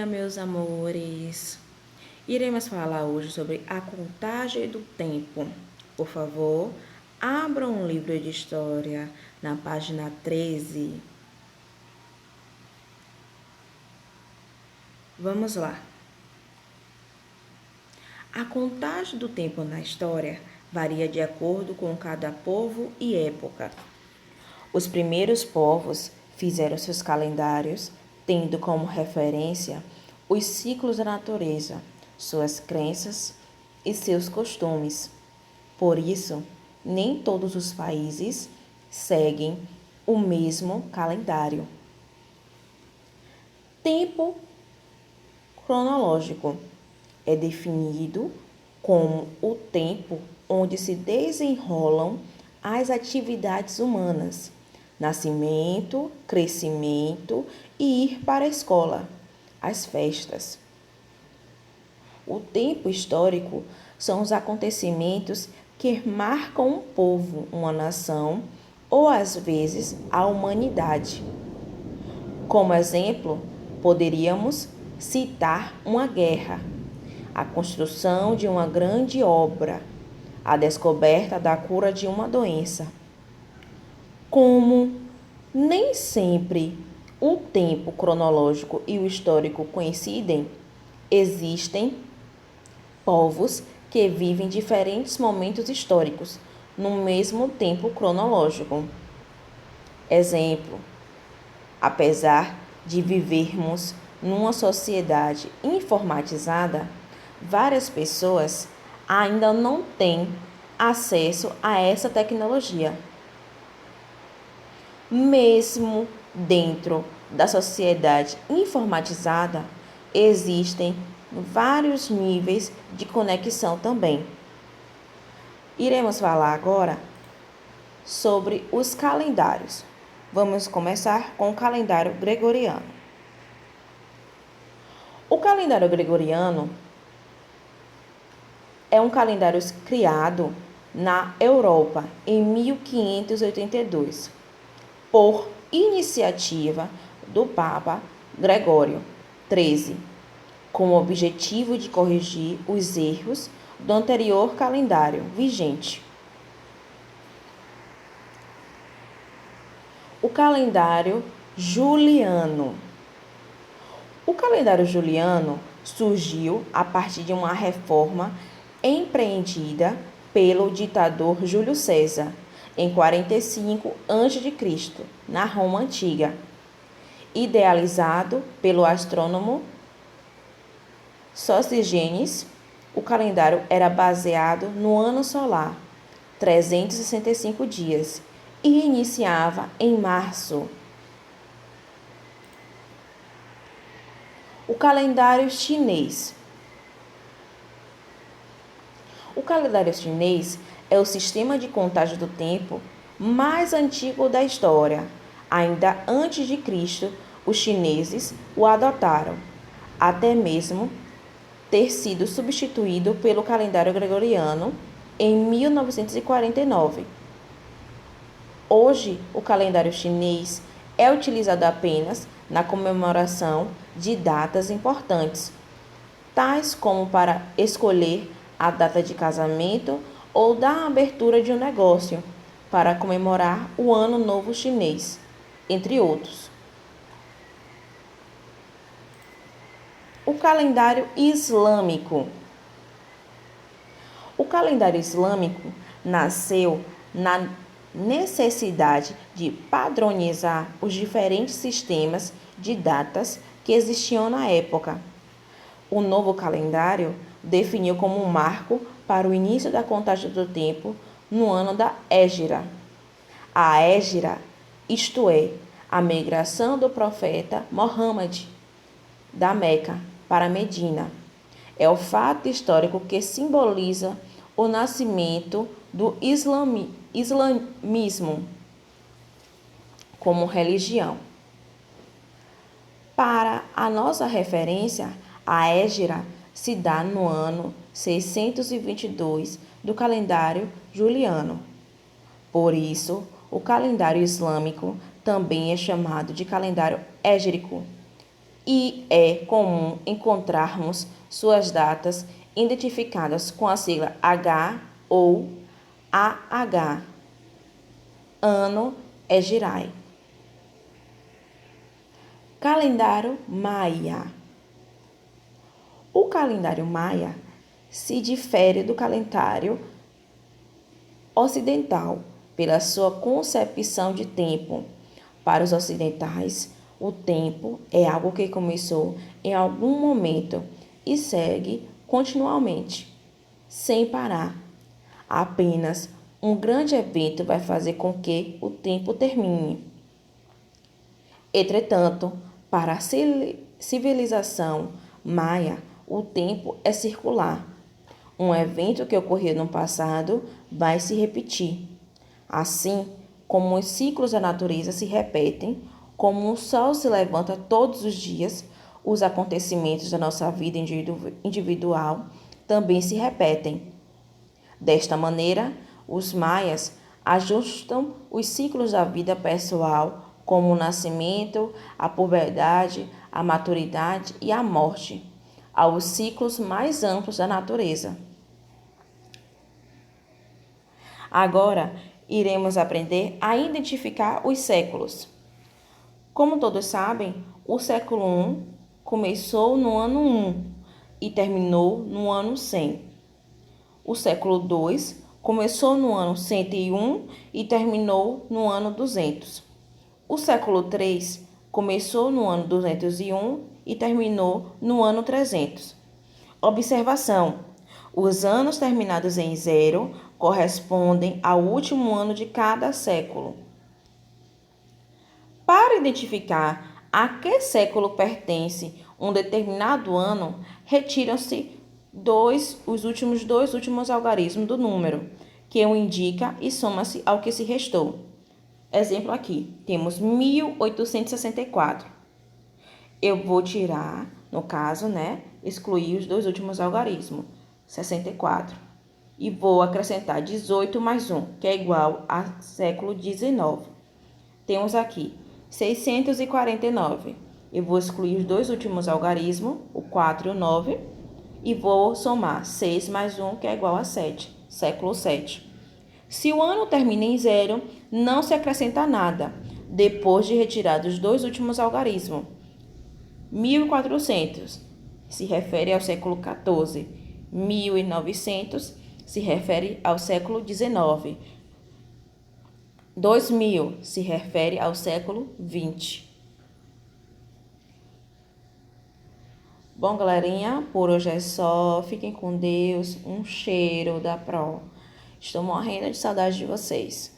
dia, meus amores! Iremos falar hoje sobre a contagem do tempo. Por favor, abra um livro de história na página 13. Vamos lá. A contagem do tempo na história varia de acordo com cada povo e época. Os primeiros povos fizeram seus calendários tendo como referência os ciclos da natureza, suas crenças e seus costumes. Por isso, nem todos os países seguem o mesmo calendário. Tempo cronológico é definido como o tempo onde se desenrolam as atividades humanas, nascimento, crescimento e ir para a escola, as festas. O tempo histórico são os acontecimentos que marcam um povo, uma nação ou, às vezes, a humanidade. Como exemplo, poderíamos citar uma guerra, a construção de uma grande obra, a descoberta da cura de uma doença. Como nem sempre o tempo cronológico e o histórico coincidem, existem povos que vivem diferentes momentos históricos no mesmo tempo cronológico. Exemplo: apesar de vivermos numa sociedade informatizada, várias pessoas ainda não têm acesso a essa tecnologia. Mesmo dentro da sociedade informatizada, existem vários níveis de conexão também. Iremos falar agora sobre os calendários. Vamos começar com o calendário gregoriano. O calendário gregoriano é um calendário criado na Europa em 1582, por iniciativa do Papa Gregório XIII, com o objetivo de corrigir os erros do anterior calendário vigente. O calendário juliano. O calendário juliano surgiu a partir de uma reforma empreendida pelo ditador Júlio César em 45 a.C., na Roma Antiga. Idealizado pelo astrônomo Sóstenes, o calendário era baseado no ano solar, 365 dias, e iniciava em março. O calendário chinês. O calendário chinês é o sistema de contagem do tempo mais antigo da história. Ainda antes de Cristo, os chineses o adotaram, até mesmo ter sido substituído pelo calendário gregoriano em 1949. Hoje, o calendário chinês é utilizado apenas na comemoração de datas importantes, tais como para escolher a data de casamento ou da abertura de um negócio, para comemorar o Ano Novo Chinês, entre outros. O calendário islâmico. O calendário islâmico nasceu na necessidade de padronizar os diferentes sistemas de datas que existiam na época. O novo calendário definiu como um marco para o início da contagem do tempo no ano da Hégira. A Hégira, isto é, a migração do profeta Muhammad da Meca para Medina, é o fato histórico que simboliza o nascimento do islamismo como religião. Para a nossa referência, a Hégira se dá no ano 622 do calendário juliano. Por isso, o calendário islâmico também é chamado de calendário hégrico. e é comum encontrarmos suas datas identificadas com a sigla H ou AH. Ano é Girai. Calendário Maia. O calendário Maia se difere do calendário ocidental pela sua concepção de tempo. Para os ocidentais, o tempo é algo que começou em algum momento e segue continuamente, sem parar. Apenas um grande evento vai fazer com que o tempo termine. Entretanto, para a civilização maia, o tempo é circular. Um evento que ocorreu no passado vai se repetir. Assim como os ciclos da natureza se repetem, como o sol se levanta todos os dias, os acontecimentos da nossa vida individual também se repetem. Desta maneira, os maias ajustam os ciclos da vida pessoal, como o nascimento, a puberdade, a maturidade e a morte, aos ciclos mais amplos da natureza. Agora, iremos aprender a identificar os séculos. Como todos sabem, o século I começou no ano 1 e terminou no ano 100. O século II começou no ano 101 e terminou no ano 200. O século III começou no ano 201 e terminou no ano 300. Observação: os anos terminados em 0 correspondem ao último ano de cada século. Para identificar a que século pertence um determinado ano, retiram-se os últimos algarismos do número, que o indica e soma-se ao que se restou. Exemplo aqui, temos 1864. Eu vou tirar, no caso, excluir os dois últimos algarismos, 64. E vou acrescentar 18 mais 1, que é igual a século XIX. Temos aqui 649. Eu vou excluir os dois últimos algarismos, o 4 e o 9, e vou somar 6 mais 1, que é igual a 7, século VII. Se o ano termina em 0, não se acrescenta nada, depois de retirar os dois últimos algarismos. 1400 se refere ao século XIV, 1900 se refere ao século XIX, 2000 se refere ao século XX. Bom, galerinha, por hoje é só. Fiquem com Deus. Um cheiro da Pro. Estou morrendo de saudade de vocês.